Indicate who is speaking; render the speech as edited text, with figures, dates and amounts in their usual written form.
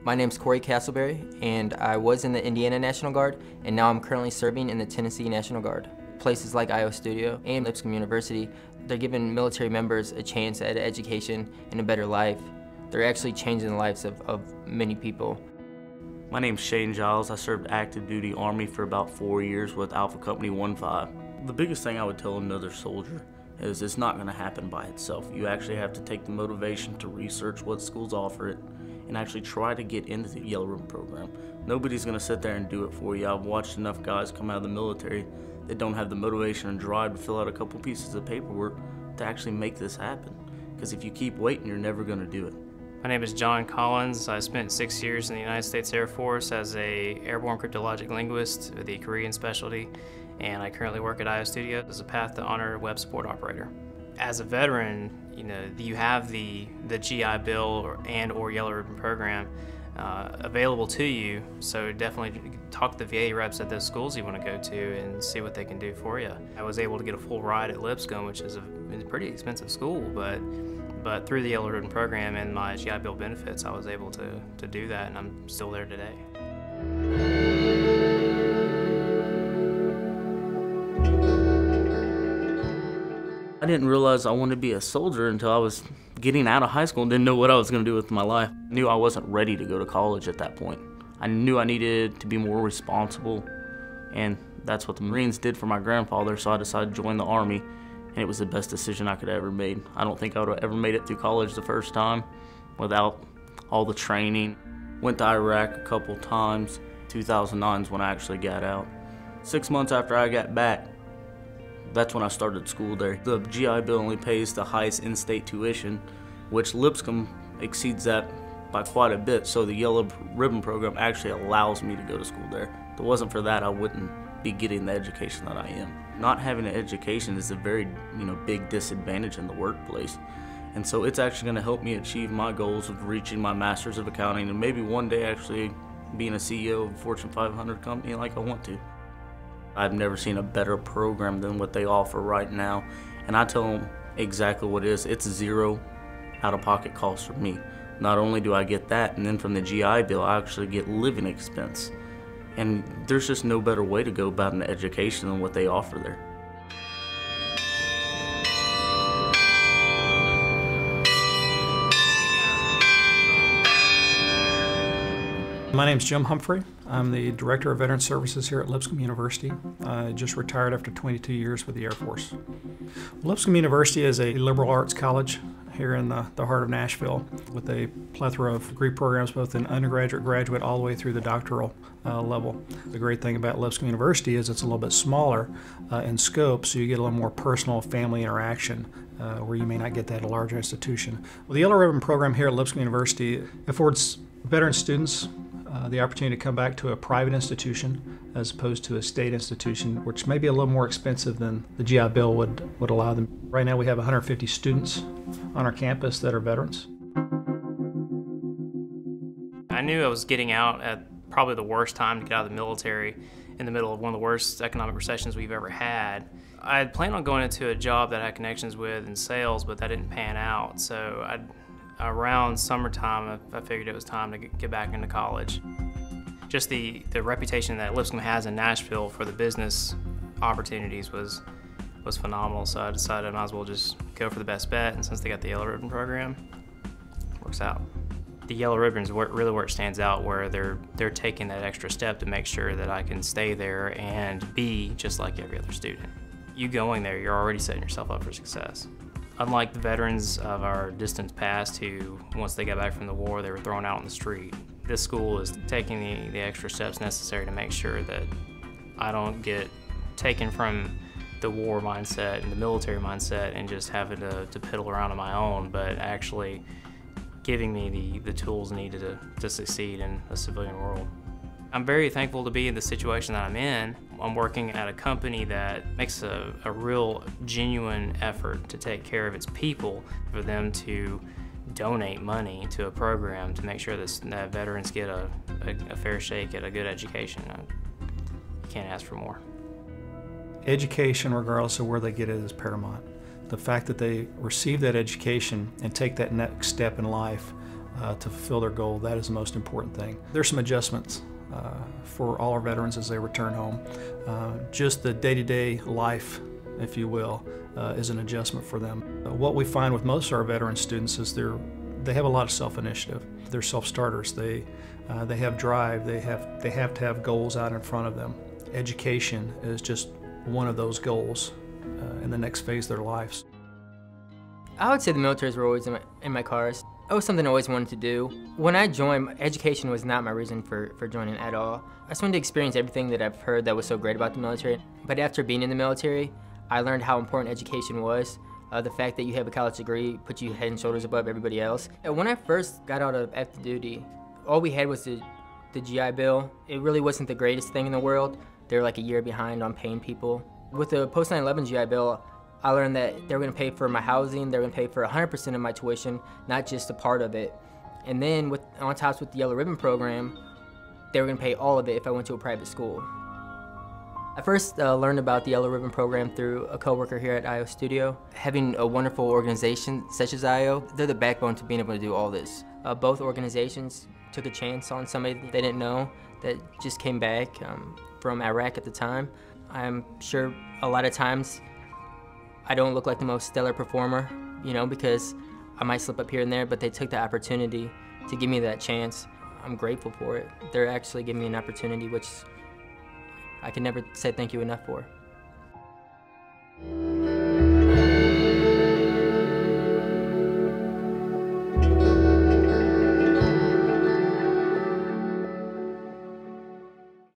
Speaker 1: My name's Corey Castleberry, and I was in the Indiana National Guard, and now I'm currently serving in the Tennessee National Guard. Places like Iowa Studio and Lipscomb University, they're giving military members a chance at education and a better life. They're actually changing the lives of many people.
Speaker 2: My name's Shane Giles. I served active duty Army for about 4 years with Alpha Company 1-5. The biggest thing I would tell another soldier is it's not going to happen by itself. You actually have to take the motivation to research what schools offer it and actually try to get into the Yellow Ribbon program. Nobody's going to sit there and do it for you. I've watched enough guys come out of the military that don't have the motivation and drive to fill out a couple pieces of paperwork to actually make this happen. Because if you keep waiting, you're never going to do it.
Speaker 3: My name is John Collins. I spent 6 years in the United States Air Force as an airborne cryptologic linguist with the Korean specialty, and I currently work at Iowa Studio as a Path to Honor web support operator. As a veteran, you have the GI Bill or Yellow Ribbon program available to you, so definitely talk to the VA reps at those schools you want to go to and see what they can do for you. I was able to get a full ride at Lipscomb, which is a pretty expensive school, but through the Yellow Ribbon program and my GI Bill benefits, I was able to do that, and I'm still there today.
Speaker 2: I didn't realize I wanted to be a soldier until I was getting out of high school and didn't know what I was going to do with my life. I knew I wasn't ready to go to college at that point. I knew I needed to be more responsible, and that's what the Marines did for my grandfather, so I decided to join the Army, and it was the best decision I could have ever made. I don't think I would have ever made it through college the first time without all the training. Went to Iraq a couple times. 2009 is when I actually got out. 6 months after I got back, that's when I started school there. The GI Bill only pays the highest in-state tuition, which Lipscomb exceeds that by quite a bit, so the Yellow Ribbon program actually allows me to go to school there. If it wasn't for that, I wouldn't be getting the education that I am. Not having an education is a very big disadvantage in the workplace, and so it's actually going to help me achieve my goals of reaching my Master's of Accounting and maybe one day actually being a CEO of a Fortune 500 company like I want to. I've never seen a better program than what they offer right now, and I tell them exactly what it is. It's zero out-of-pocket costs for me. Not only do I get that, and then from the GI Bill, I actually get living expense. And there's just no better way to go about an education than what they offer there.
Speaker 4: My name's Jim Humphrey. I'm the Director of Veteran Services here at Lipscomb University. I just retired after 22 years with the Air Force. Lipscomb University is a liberal arts college here in the heart of Nashville with a plethora of degree programs both in undergraduate, graduate, all the way through the doctoral level. The great thing about Lipscomb University is it's a little bit smaller in scope, so you get a little more personal family interaction where you may not get that at a larger institution. Well, the Yellow Ribbon program here at Lipscomb University affords veteran students the opportunity to come back to a private institution as opposed to a state institution, which may be a little more expensive than the GI Bill would allow them. Right now we have 150 students on our campus that are veterans.
Speaker 3: I knew I was getting out at probably the worst time to get out of the military, in the middle of one of the worst economic recessions we've ever had. I had planned on going into a job that I had connections with in sales, but that didn't pan out, so around summertime, I figured it was time to get back into college. Just the reputation that Lipscomb has in Nashville for the business opportunities was phenomenal, so I decided I might as well just go for the best bet, and since they got the Yellow Ribbon program, it works out. The Yellow Ribbon is really where it stands out, where they're taking that extra step to make sure that I can stay there and be just like every other student. You going there, you're already setting yourself up for success. Unlike the veterans of our distant past who, once they got back from the war, they were thrown out on the street, this school is taking the extra steps necessary to make sure that I don't get taken from the war mindset and the military mindset and just having to piddle around on my own, but actually giving me the tools needed to succeed in a civilian world. I'm very thankful to be in the situation that I'm in. I'm working at a company that makes a real genuine effort to take care of its people, for them to donate money to a program to make sure that veterans get a fair shake at a good education. You can't ask for more.
Speaker 4: Education, regardless of where they get it, is paramount. The fact that they receive that education and take that next step in life to fulfill their goal. That is the most important thing. There's some adjustments for all our veterans as they return home. Just the day-to-day life, if you will, is an adjustment for them. What we find with most of our veteran students is they have a lot of self-initiative. They're self-starters. They have drive. They have to have goals out in front of them. Education is just one of those goals in the next phase of their lives.
Speaker 1: I would say the militaries were always in my cars. It was something I always wanted to do. When I joined, education was not my reason for joining at all. I just wanted to experience everything that I've heard that was so great about the military. But after being in the military, I learned how important education was. The fact that you have a college degree puts you head and shoulders above everybody else. When I first got out of active duty, all we had was the GI Bill. It really wasn't the greatest thing in the world. They were like a year behind on paying people. With the post 9/11 GI Bill, I learned that they were going to pay for my housing, they were going to pay for 100% of my tuition, not just a part of it. And then on top with the Yellow Ribbon program, they were going to pay all of it if I went to a private school. I first learned about the Yellow Ribbon program through a coworker here at IO Studio. Having a wonderful organization such as IO, they're the backbone to being able to do all this. Both organizations took a chance on somebody they didn't know that just came back from Iraq at the time. I'm sure a lot of times I don't look like the most stellar performer, because I might slip up here and there, but they took the opportunity to give me that chance. I'm grateful for it. They're actually giving me an opportunity which I can never say thank you enough for.